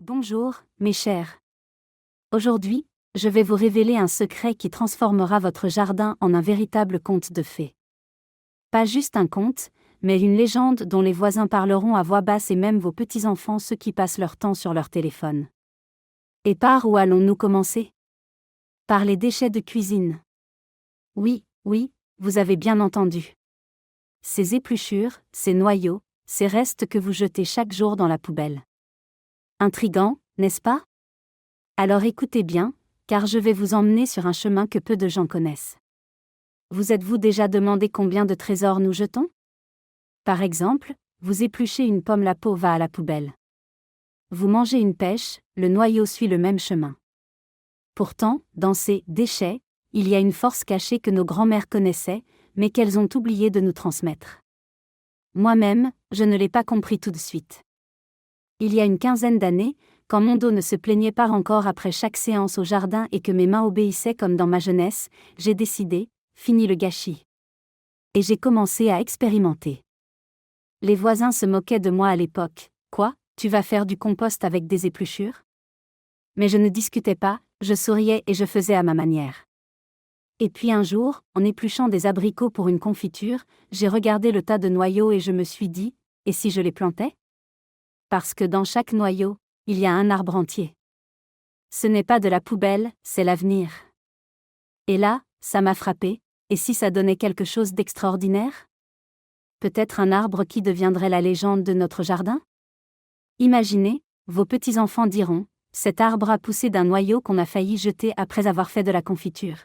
Bonjour, mes chers. Aujourd'hui, je vais vous révéler un secret qui transformera votre jardin en un véritable conte de fées. Pas juste un conte, mais une légende dont les voisins parleront à voix basse et même vos petits-enfants, ceux qui passent leur temps sur leur téléphone. Et par où allons-nous commencer? Par les déchets de cuisine. Oui, vous avez bien entendu. Ces épluchures, ces noyaux, ces restes que vous jetez chaque jour dans la poubelle. Intriguant, n'est-ce pas? Alors écoutez bien, car je vais vous emmener sur un chemin que peu de gens connaissent. Vous êtes-vous déjà demandé combien de trésors nous jetons? Par exemple, vous épluchez une pomme, la peau va à la poubelle. Vous mangez une pêche, le noyau suit le même chemin. Pourtant, dans ces déchets, il y a une force cachée que nos grands-mères connaissaient, mais qu'elles ont oublié de nous transmettre. Moi-même, je ne l'ai pas compris tout de suite. Il y a une quinzaine d'années, quand mon dos ne se plaignait pas encore après chaque séance au jardin et que mes mains obéissaient comme dans ma jeunesse, j'ai décidé, fini le gâchis. Et j'ai commencé à expérimenter. Les voisins se moquaient de moi à l'époque. Quoi, tu vas faire du compost avec des épluchures? Mais je ne discutais pas, je souriais et je faisais à ma manière. Et puis un jour, en épluchant des abricots pour une confiture, j'ai regardé le tas de noyaux et je me suis dit, et si je les plantais? Parce que dans chaque noyau, il y a un arbre entier. Ce n'est pas de la poubelle, c'est l'avenir. Et là, ça m'a frappé, et si ça donnait quelque chose d'extraordinaire? Peut-être un arbre qui deviendrait la légende de notre jardin? Imaginez, vos petits-enfants diront, cet arbre a poussé d'un noyau qu'on a failli jeter après avoir fait de la confiture.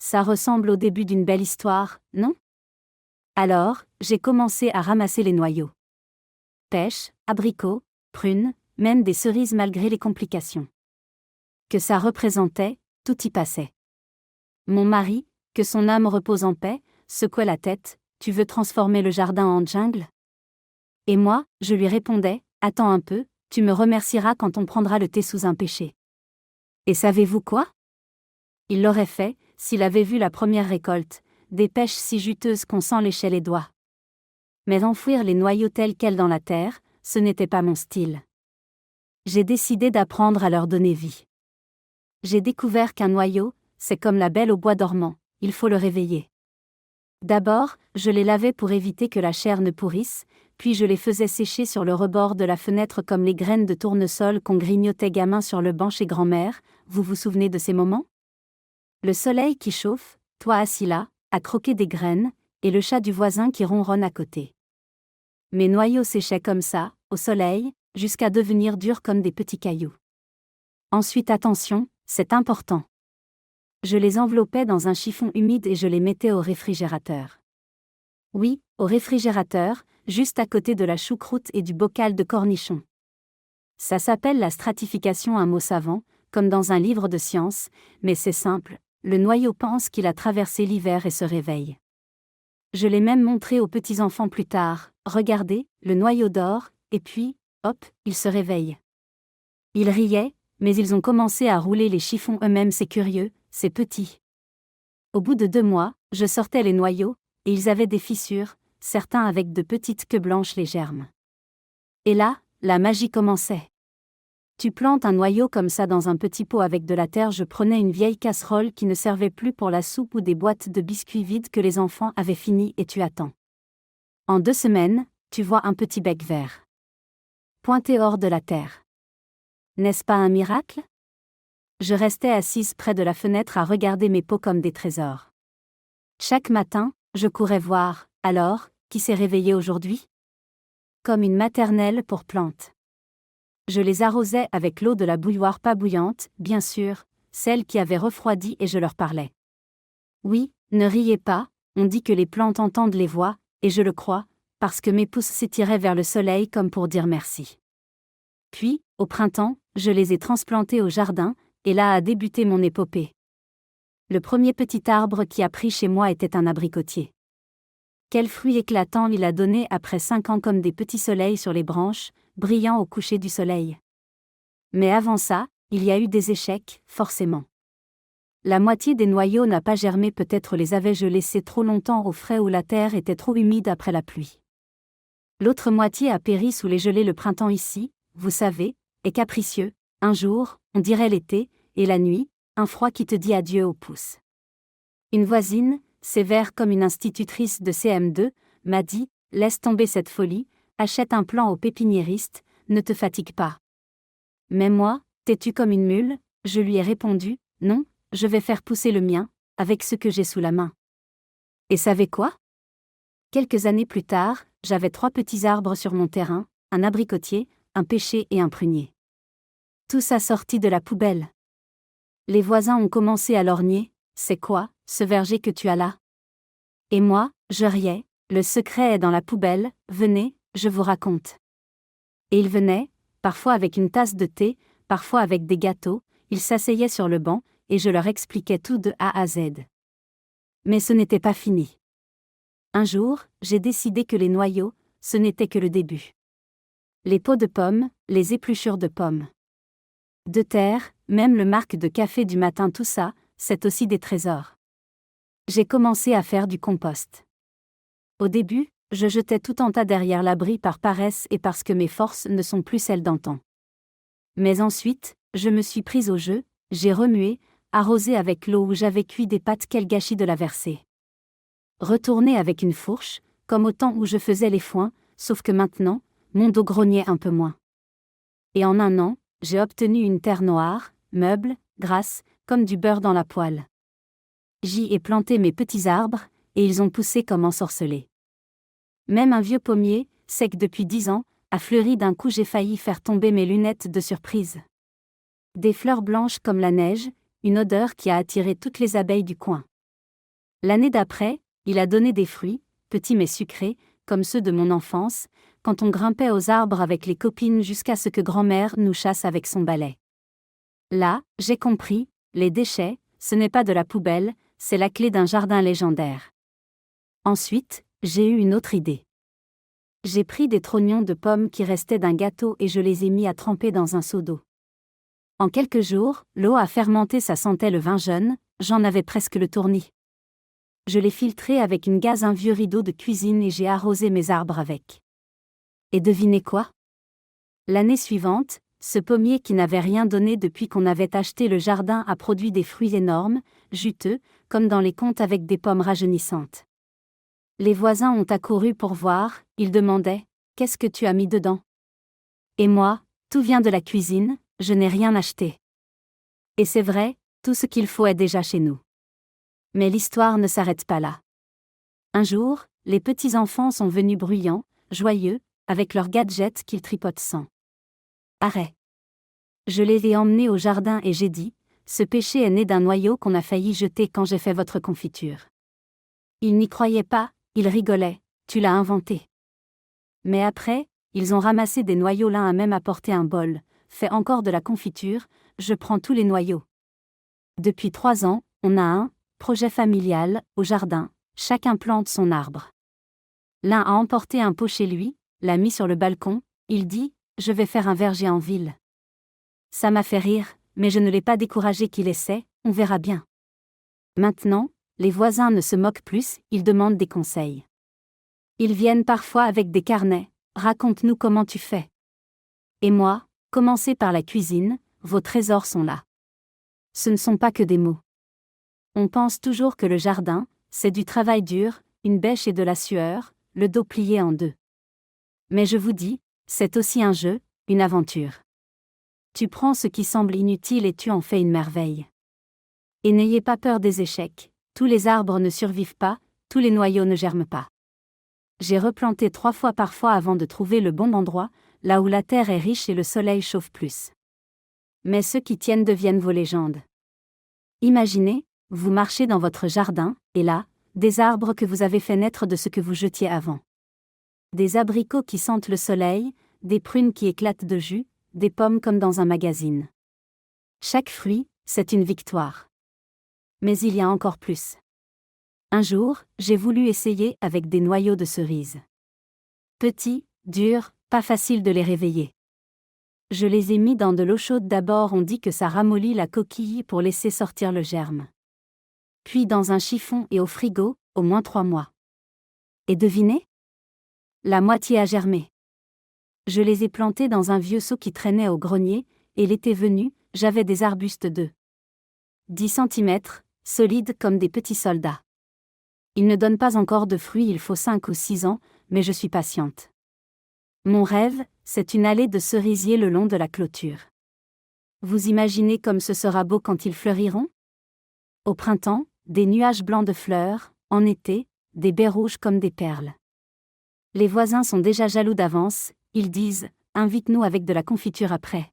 Ça ressemble au début d'une belle histoire, non? Alors, j'ai commencé à ramasser les noyaux. Pêche, abricots, prunes, même des cerises malgré les complications. Que ça représentait, tout y passait. Mon mari, que son âme repose en paix, secouait la tête, tu veux transformer le jardin en jungle? Et moi, je lui répondais, attends un peu, tu me remercieras quand on prendra le thé sous un pêcher. Et savez-vous quoi? Il l'aurait fait, s'il avait vu la première récolte, des pêches si juteuses qu'on s'en léchait les doigts. Mais enfouir les noyaux tels quels dans la terre, ce n'était pas mon style. J'ai décidé d'apprendre à leur donner vie. J'ai découvert qu'un noyau, c'est comme la belle au bois dormant, il faut le réveiller. D'abord, je les lavais pour éviter que la chair ne pourrisse, puis je les faisais sécher sur le rebord de la fenêtre comme les graines de tournesol qu'on grignotait gamin sur le banc chez grand-mère, vous vous souvenez de ces moments? Le soleil qui chauffe, toi assis là, à croquer des graines, et le chat du voisin qui ronronne à côté. Mes noyaux séchaient comme ça, au soleil, jusqu'à devenir durs comme des petits cailloux. Ensuite attention, c'est important. Je les enveloppais dans un chiffon humide et je les mettais au réfrigérateur. Oui, au réfrigérateur, juste à côté de la choucroute et du bocal de cornichons. Ça s'appelle la stratification, un mot savant, comme dans un livre de science, mais c'est simple, le noyau pense qu'il a traversé l'hiver et se réveille. Je l'ai même montré aux petits-enfants plus tard, regardez, le noyau dort, et puis, hop, il se réveille. Ils riaient, mais ils ont commencé à rouler les chiffons eux-mêmes, c'est curieux, c'est petit. Au bout de 2 mois, je sortais les noyaux, et ils avaient des fissures, certains avec de petites queues blanches, les germes. Et là, la magie commençait. Tu plantes un noyau comme ça dans un petit pot avec de la terre. Je prenais une vieille casserole qui ne servait plus pour la soupe ou des boîtes de biscuits vides que les enfants avaient fini et tu attends. En 2 semaines, tu vois un petit bec vert pointé hors de la terre. N'est-ce pas un miracle? Je restais assise près de la fenêtre à regarder mes pots comme des trésors. Chaque matin, je courais voir, alors, qui s'est réveillé aujourd'hui? Comme une maternelle pour plantes. Je les arrosais avec l'eau de la bouilloire, pas bouillante, bien sûr, celle qui avait refroidi, et je leur parlais. Oui, ne riez pas, on dit que les plantes entendent les voix, et je le crois, parce que mes pouces s'étiraient vers le soleil comme pour dire merci. Puis, au printemps, je les ai transplantés au jardin, et là a débuté mon épopée. Le premier petit arbre qui a pris chez moi était un abricotier. Quel fruit éclatant il a donné après 5 ans, comme des petits soleils sur les branches, brillants au coucher du soleil. Mais avant ça, il y a eu des échecs, forcément. La moitié des noyaux n'a pas germé, peut-être les avais-je laissés trop longtemps au frais ou la terre était trop humide après la pluie. L'autre moitié a péri sous les gelées le printemps ici, vous savez, est capricieux, un jour, on dirait l'été, et la nuit, un froid qui te dit adieu au pouce. Une voisine, sévère comme une institutrice de CM2, m'a dit « Laisse tomber cette folie, achète un plant au pépiniériste, ne te fatigue pas. » Mais moi, têtu comme une mule, je lui ai répondu « Non, je vais faire pousser le mien, avec ce que j'ai sous la main. » Et savez quoi? Quelques années plus tard, j'avais 3 petits arbres sur mon terrain, un abricotier, un pêcher et un prunier. Tout ça sorti de la poubelle. Les voisins ont commencé à lorgner « C'est quoi, ce verger que tu as là ?» Et moi, je riais, le secret est dans la poubelle, venez, je vous raconte. Et ils venaient, parfois avec une tasse de thé, parfois avec des gâteaux, ils s'asseyaient sur le banc, et je leur expliquais tout de A à Z. Mais ce n'était pas fini. Un jour, j'ai décidé que les noyaux, ce n'était que le début. Les pots de pommes, les épluchures de pommes. De terre, même le marc de café du matin, tout ça, c'est aussi des trésors. J'ai commencé à faire du compost. Au début, je jetais tout en tas derrière l'abri par paresse et parce que mes forces ne sont plus celles d'antan. Mais ensuite, je me suis prise au jeu, j'ai remué, arrosé avec l'eau où j'avais cuit des pâtes, quel gâchis de la verser. Retourné avec une fourche, comme au temps où je faisais les foins, sauf que maintenant, mon dos grognait un peu moins. Et en un an, j'ai obtenu une terre noire, meuble, grasse, comme du beurre dans la poêle. J'y ai planté mes petits arbres, et ils ont poussé comme ensorcelés. Même un vieux pommier, sec depuis 10 ans, a fleuri d'un coup, j'ai failli faire tomber mes lunettes de surprise. Des fleurs blanches comme la neige, une odeur qui a attiré toutes les abeilles du coin. L'année d'après, il a donné des fruits, petits mais sucrés, comme ceux de mon enfance, quand on grimpait aux arbres avec les copines jusqu'à ce que grand-mère nous chasse avec son balai. Là, j'ai compris, les déchets, ce n'est pas de la poubelle, c'est la clé d'un jardin légendaire. Ensuite, j'ai eu une autre idée. J'ai pris des trognons de pommes qui restaient d'un gâteau et je les ai mis à tremper dans un seau d'eau. En quelques jours, l'eau a fermenté, ça sentait le vin jeune, j'en avais presque le tournis. Je l'ai filtré avec une gaze, un vieux rideau de cuisine, et j'ai arrosé mes arbres avec. Et devinez quoi? L'année suivante, ce pommier qui n'avait rien donné depuis qu'on avait acheté le jardin a produit des fruits énormes, juteux, comme dans les contes, avec des pommes rajeunissantes. Les voisins ont accouru pour voir, ils demandaient « Qu'est-ce que tu as mis dedans ?» Et moi, tout vient de la cuisine, je n'ai rien acheté. Et c'est vrai, tout ce qu'il faut est déjà chez nous. Mais l'histoire ne s'arrête pas là. Un jour, les petits-enfants sont venus bruyants, joyeux, avec leurs gadgets qu'ils tripotent sans arrêt. Je les ai emmenés au jardin et j'ai dit « Ce péché est né d'un noyau qu'on a failli jeter quand j'ai fait votre confiture. » Ils n'y croyaient pas, ils rigolaient, « Tu l'as inventé. » Mais après, ils ont ramassé des noyaux, l'un a même apporté un bol, fait encore de la confiture, je prends tous les noyaux. Depuis 3 ans, on a un projet familial, au jardin, chacun plante son arbre. L'un a emporté un pot chez lui, l'a mis sur le balcon, il dit « Je vais faire un verger en ville. » Ça m'a fait rire, mais je ne l'ai pas découragé qu'il essaie, on verra bien. Maintenant, les voisins ne se moquent plus, ils demandent des conseils. Ils viennent parfois avec des carnets, « Raconte-nous comment tu fais. » Et moi, commencez par la cuisine, vos trésors sont là. Ce ne sont pas que des mots. On pense toujours que le jardin, c'est du travail dur, une bêche et de la sueur, le dos plié en deux. Mais je vous dis, c'est aussi un jeu, une aventure. Tu prends ce qui semble inutile et tu en fais une merveille. Et n'ayez pas peur des échecs, tous les arbres ne survivent pas, tous les noyaux ne germent pas. J'ai replanté 3 fois parfois avant de trouver le bon endroit, là où la terre est riche et le soleil chauffe plus. Mais ceux qui tiennent deviennent vos légendes. Imaginez, vous marchez dans votre jardin, et là, des arbres que vous avez fait naître de ce que vous jetiez avant. Des abricots qui sentent le soleil, des prunes qui éclatent de jus, des pommes comme dans un magazine. Chaque fruit, c'est une victoire. Mais il y a encore plus. Un jour, j'ai voulu essayer avec des noyaux de cerises. Petits, durs, pas facile de les réveiller. Je les ai mis dans de l'eau chaude d'abord, on dit que ça ramollit la coquille pour laisser sortir le germe. Puis dans un chiffon et au frigo, au moins 3 mois. Et devinez ? La moitié a germé. Je les ai plantés dans un vieux seau qui traînait au grenier, et l'été venu, j'avais des arbustes de 10 centimètres, solides comme des petits soldats. Ils ne donnent pas encore de fruits, il faut 5 ou 6 ans, mais je suis patiente. Mon rêve, c'est une allée de cerisiers le long de la clôture. Vous imaginez comme ce sera beau quand ils fleuriront? Au printemps, des nuages blancs de fleurs, en été, des baies rouges comme des perles. Les voisins sont déjà jaloux d'avance, ils disent « Invite-nous avec de la confiture après ».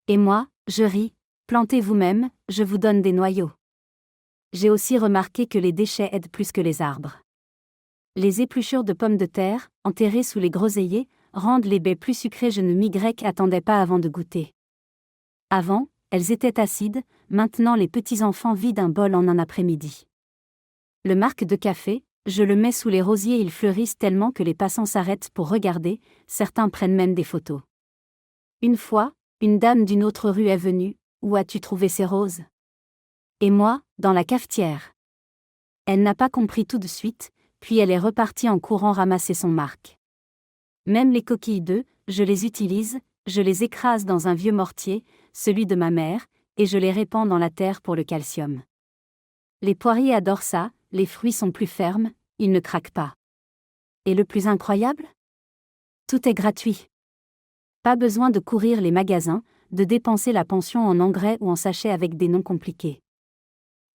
Et moi, je ris « Plantez vous-même, je vous donne des noyaux ». J'ai aussi remarqué que les déchets aident plus que les arbres. Les épluchures de pommes de terre, enterrées sous les groseilliers, rendent les baies plus sucrées, je ne m'y attendais pas avant de goûter. Avant, elles étaient acides, maintenant les petits-enfants vident un bol en un après-midi. Le marc de café, je le mets sous les rosiers, ils fleurissent tellement que les passants s'arrêtent pour regarder, certains prennent même des photos. Une fois, une dame d'une autre rue est venue, « Où as-tu trouvé ces roses ?» Et moi, dans la cafetière. Elle n'a pas compris tout de suite, puis elle est repartie en courant ramasser son marc. Même les coquilles d'œufs, je les utilise, je les écrase dans un vieux mortier, celui de ma mère, et je les répands dans la terre pour le calcium. Les poiriers adorent ça, les fruits sont plus fermes, ils ne craquent pas. Et le plus incroyable ? Tout est gratuit. Pas besoin de courir les magasins, de dépenser la pension en engrais ou en sachets avec des noms compliqués.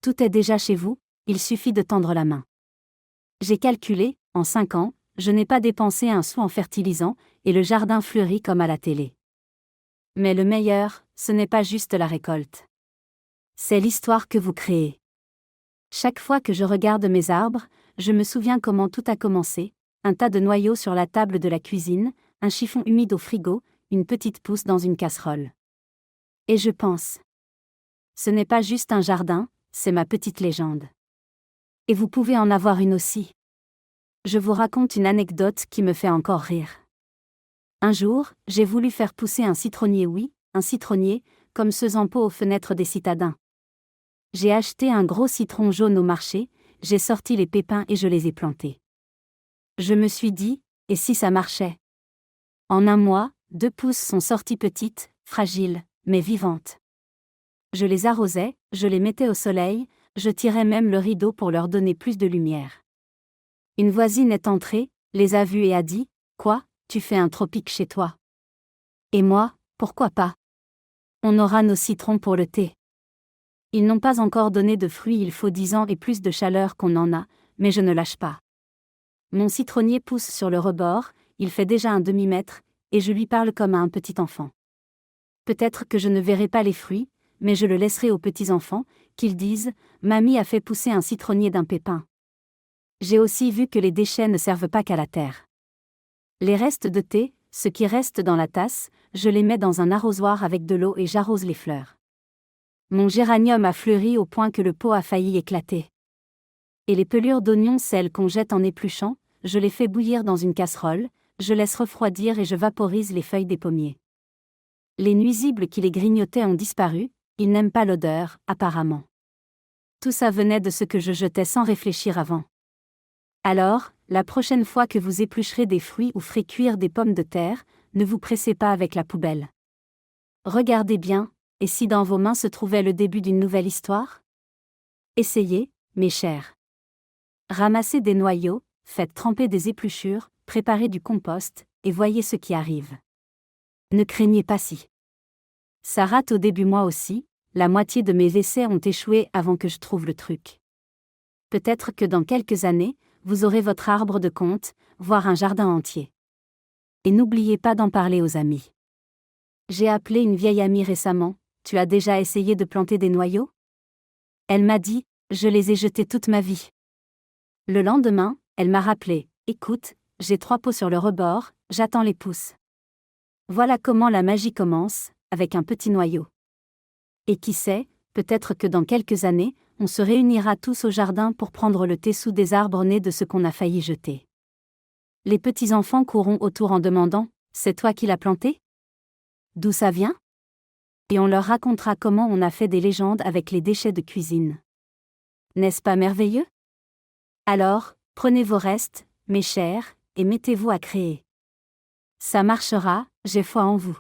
Tout est déjà chez vous, il suffit de tendre la main. J'ai calculé, en 5 ans, je n'ai pas dépensé un sou en fertilisant, et le jardin fleurit comme à la télé. Mais le meilleur, ce n'est pas juste la récolte. C'est l'histoire que vous créez. Chaque fois que je regarde mes arbres, je me souviens comment tout a commencé, un tas de noyaux sur la table de la cuisine, un chiffon humide au frigo, une petite pousse dans une casserole. Et je pense. Ce n'est pas juste un jardin, c'est ma petite légende. Et vous pouvez en avoir une aussi. Je vous raconte une anecdote qui me fait encore rire. Un jour, j'ai voulu faire pousser un citronnier, oui, un citronnier, comme ceux en pot aux fenêtres des citadins. J'ai acheté un gros citron jaune au marché, j'ai sorti les pépins et je les ai plantés. Je me suis dit, et si ça marchait ? En un mois, 2 pousses sont sorties petites, fragiles, mais vivantes. Je les arrosais, je les mettais au soleil, je tirais même le rideau pour leur donner plus de lumière. Une voisine est entrée, les a vus et a dit « Quoi, tu fais un tropique chez toi ?» Et moi, pourquoi pas ? On aura nos citrons pour le thé. Ils n'ont pas encore donné de fruits, il faut 10 ans et plus de chaleur qu'on en a, mais je ne lâche pas. Mon citronnier pousse sur le rebord, il fait déjà un demi-mètre, et je lui parle comme à un petit enfant. Peut-être que je ne verrai pas les fruits, mais je le laisserai aux petits-enfants, qu'ils disent « Mamie a fait pousser un citronnier d'un pépin ». J'ai aussi vu que les déchets ne servent pas qu'à la terre. Les restes de thé, ce qui reste dans la tasse, je les mets dans un arrosoir avec de l'eau et j'arrose les fleurs. Mon géranium a fleuri au point que le pot a failli éclater. Et les pelures d'oignons, celles qu'on jette en épluchant, je les fais bouillir dans une casserole, je laisse refroidir et je vaporise les feuilles des pommiers. Les nuisibles qui les grignotaient ont disparu, ils n'aiment pas l'odeur, apparemment. Tout ça venait de ce que je jetais sans réfléchir avant. Alors, la prochaine fois que vous éplucherez des fruits ou ferez cuire des pommes de terre, ne vous pressez pas avec la poubelle. Regardez bien, et si dans vos mains se trouvait le début d'une nouvelle histoire ? Essayez, mes chers. Ramassez des noyaux, faites tremper des épluchures, préparez du compost, et voyez ce qui arrive. Ne craignez pas si. Ça rate au début, moi aussi, la moitié de mes essais ont échoué avant que je trouve le truc. Peut-être que dans quelques années, vous aurez votre arbre de compte, voire un jardin entier. Et n'oubliez pas d'en parler aux amis. J'ai appelé une vieille amie récemment, « Tu as déjà essayé de planter des noyaux ?» Elle m'a dit, « Je les ai jetés toute ma vie. » Le lendemain, elle m'a rappelé, « Écoute, j'ai 3 pots sur le rebord, j'attends les pousses. » Voilà comment la magie commence, avec un petit noyau. Et qui sait, peut-être que dans quelques années, on se réunira tous au jardin pour prendre le thé sous des arbres nés de ce qu'on a failli jeter. Les petits-enfants courront autour en demandant « C'est toi qui l'as planté ? D'où ça vient ?» Et on leur racontera comment on a fait des légendes avec les déchets de cuisine. N'est-ce pas merveilleux ? Alors, prenez vos restes, mes chers, et mettez-vous à créer. Ça marchera, j'ai foi en vous.